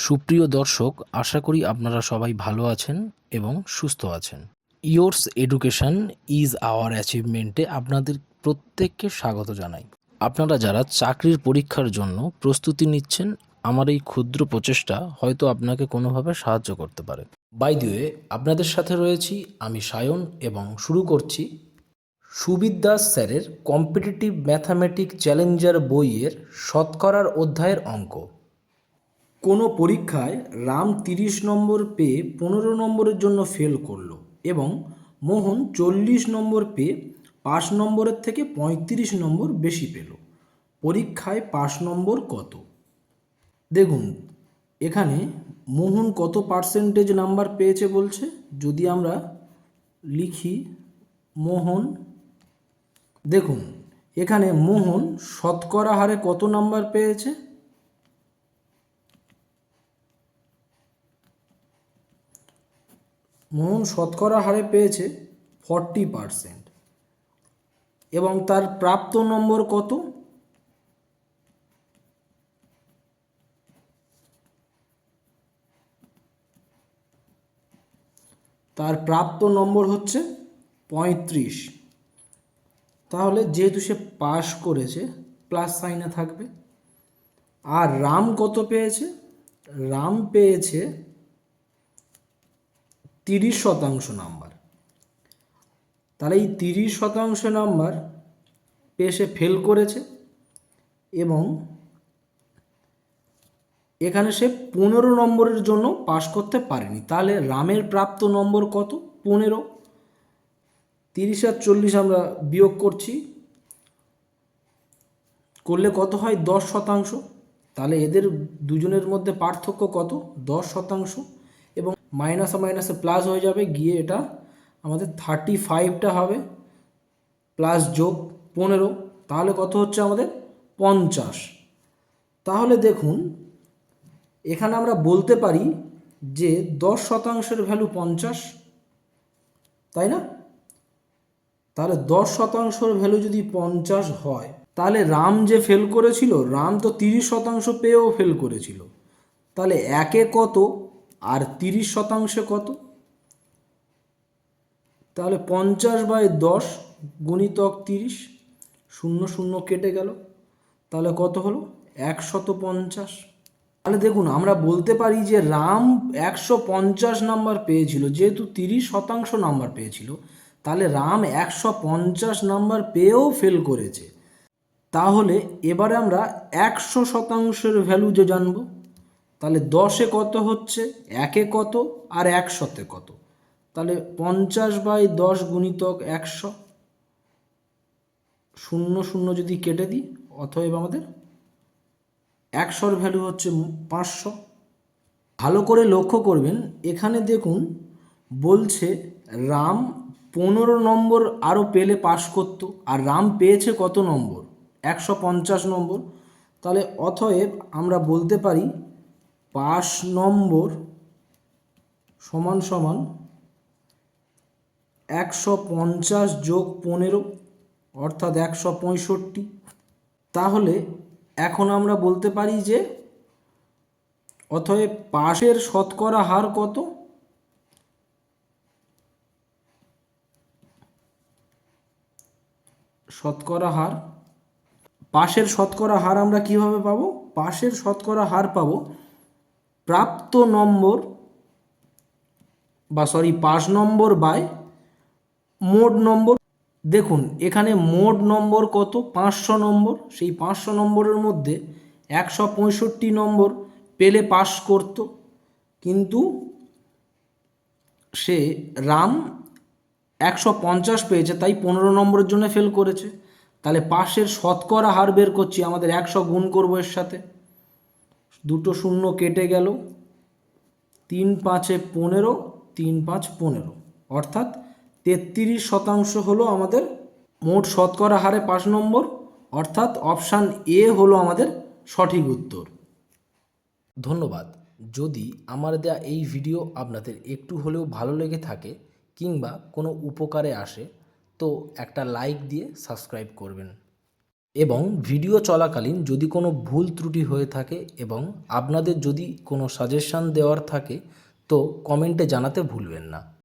সুপ্রিয় দর্শক, আশা করি আপনারা সবাই ভালো আছেন এবং সুস্থ আছেন। ইয়োরস এডুকেশন ইজ আওয়ার অ্যাচিভমেন্টে আপনাদের প্রত্যেককে স্বাগত জানাই। আপনারা যারা চাকরির পরীক্ষার জন্য প্রস্তুতি নিচ্ছেন, আমার এই ক্ষুদ্র প্রচেষ্টা হয়তো আপনাকে কোনোভাবে সাহায্য করতে পারে। বাই দ্য ওয়ে, আপনাদের সাথে রয়েছি আমি সায়ন এবং শুরু করছি সুবিদ দাস স্যারের কম্পিটিটিভ ম্যাথামেটিক চ্যালেঞ্জার বইয়ের শতকরার অধ্যায়ের অঙ্ক। কোনো পরীক্ষায় রাম 30 নম্বর পেয়ে 15 নম্বরের জন্য ফেল করলো এবং মোহন 40 নম্বর পেয়ে 5 নম্বরের থেকে 35 নম্বর বেশি পেল। পরীক্ষায় পাস নম্বর কত? দেখুন, এখানে মোহন কত পার্সেন্টেজ নাম্বার পেয়েছে বলছে। যদি আমরা লিখি মোহন, দেখুন এখানে মোহন শতকরা হারে কত নাম্বার পেয়েছে? মোহন শতকরা হারে পেয়েছে 40% এবং তার প্রাপ্ত নম্বর কত? তার প্রাপ্ত নম্বর হচ্ছে 35। তাহলে যেহেতু সে পাস করেছে প্লাস সাইনে থাকবে। আর রাম কত পেয়েছে? রাম পেয়েছে 30% নাম্বার। তাহলে এই 30% নাম্বার পেয়ে সে ফেল করেছে এবং এখানে সে 15 নম্বরের জন্য পাস করতে পারেনি। তাহলে রামের প্রাপ্ত নম্বর কত? 15। 30 আর 40 আমরা বিয়োগ করছি, করলে কত হয়? 10%। তাহলে এদের দুজনের মধ্যে পার্থক্য কত? 10%। এবং মাইনাসে মাইনাসে প্লাস হয়ে যাবে, গিয়ে এটা আমাদের 35টা হবে, প্লাস যোগ 15, তাহলে কত হচ্ছে আমাদের? 50। তাহলে দেখুন, এখানে আমরা বলতে পারি যে 10%-এর ভ্যালু 50, তাই না? তাহলে 10%-এর ভ্যালু যদি 50 হয়, তাহলে রাম যে ফেল করেছিল, রাম তো 30% পেয়েও ফেল করেছিল। তাহলে একে কত আর 30% কত? তাহলে 50/10 গুণিতক 30, 0 0 কেটে গেল, তাহলে কত হলো? 150। তাহলে দেখুন, আমরা বলতে পারি যে রাম 150 নাম্বার পেয়েছিল। যেহেতু 30% নাম্বার পেয়েছিল, তাহলে রাম 150 নাম্বার পেয়েও ফেল করেছে। তাহলে এবারে আমরা 100%-এর ভ্যালু যে জানবো। তাহলে 10-এ কত হচ্ছে, 1-এ কত আর 100-তে কত? তাহলে 50/10 গুণিতক 100, 0 0 যদি কেটে দিই, অতএব আমাদের 100-র ভ্যালু হচ্ছে 500। ভালো করে লক্ষ্য করবেন, এখানে দেখুন বলছে রাম 15 নম্বর আরও পেলে পাস করতো, আর রাম পেয়েছে কত নম্বর? 150 নম্বর। তাহলে অতএব আমরা বলতে পারি পাস নম্বর সমান সমান 150 যোগ 15, অর্থাৎ 165। তাহলে এখন আমরা বলতে পারি যে অতএব পাশের শতকরা হার কত? শতকরা হার, পাশের শতকরা হার আমরা কিভাবে পাবো? পাশের শতকরা হার পাবো প্রাপ্ত নম্বর পাস নম্বর বাই মোট নম্বর। দেখুন এখানে মোট নম্বর কত? 500 নম্বর। সেই 500 নম্বরের মধ্যে 165 নম্বর পেলে পাস করত, কিন্তু সে রাম 150 পেয়েছে, তাই 15 নম্বরের জন্য ফেল করেছে। তাহলে পাশের শতকরা হার বের করছি, আমাদের 100 গুণ করবো এর সাথে, দুটো শূন্য কেটে গেল, 3 5-এ 15, 3 5 15, অর্থাৎ 33% হলো আমাদের মোট শতকরা হারে পাস নম্বর। অর্থাৎ অপশান এ হলো আমাদের সঠিক উত্তর। ধন্যবাদ। যদি আমার দেয়া এই ভিডিও আপনাদের একটু হলেও ভালো লেগে থাকে কিংবা কোনো উপকারে আসে, তো একটা লাইক দিয়ে সাবস্ক্রাইব করবেন এবং ভিডিও চলাকালীন যদি কোনো ভুল ত্রুটি হয়ে থাকে এবং আপনাদের যদি কোনো সাজেশান দেওয়ার থাকে তো কমেন্টে জানাতে ভুলবেন না।